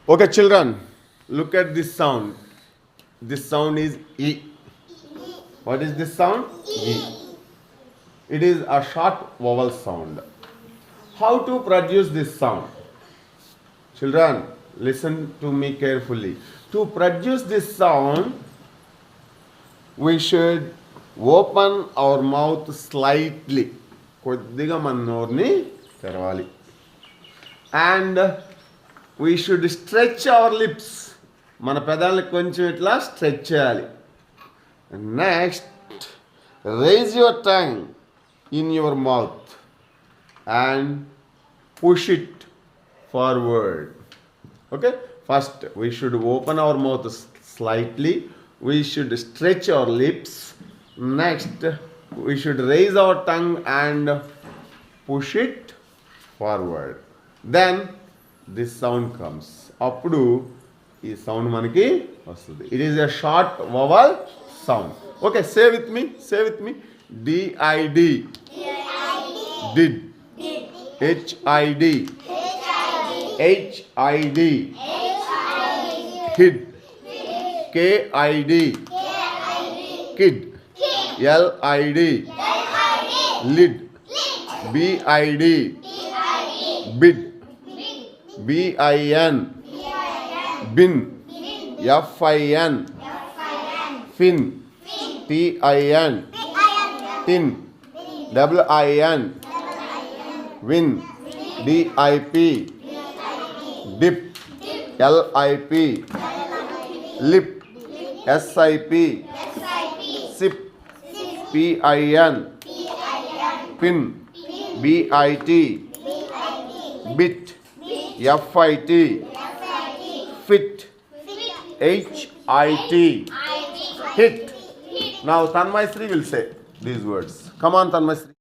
Okay, children, look at this sound. This sound is E. What is this sound? E. It is a short vowel sound. How to produce this sound? Children, listen to me carefully. To produce this sound, we should open our mouth slightly. కొద్దిగా మన నోరుని తెరవాలి. And we should stretch our lips. మన పెదాలను కొంచెం ఇట్లా stretch చేయాలి. Next, raise your tongue in your mouth and push it forward. Okay? First, we should open our mouth slightly. We should stretch our lips. Next, we should raise our tongue and push it forward. Then, this sound comes. అప్పుడు ఈ sound మనకి వస్తుంది. It is a short vowel sound. Okay, say with me. D-I-D. Did. H-I-D. H-I-D. Hid. K-I-D. Kid. L-I-D. Lid. B-I-D. Bid. B-I-N. Bin. F-I-N. Fin. T-I-N. Tin. W-I-N. Win. D-I-P. Dip. L-I-P. Lip. S-I-P. Sip. P-I-N. Pin. B-I-T. Bit. F-I-T. Fit. H-I-T. Hit. Now Tanmay Sri will say these words. Come on, Tanmay Sri.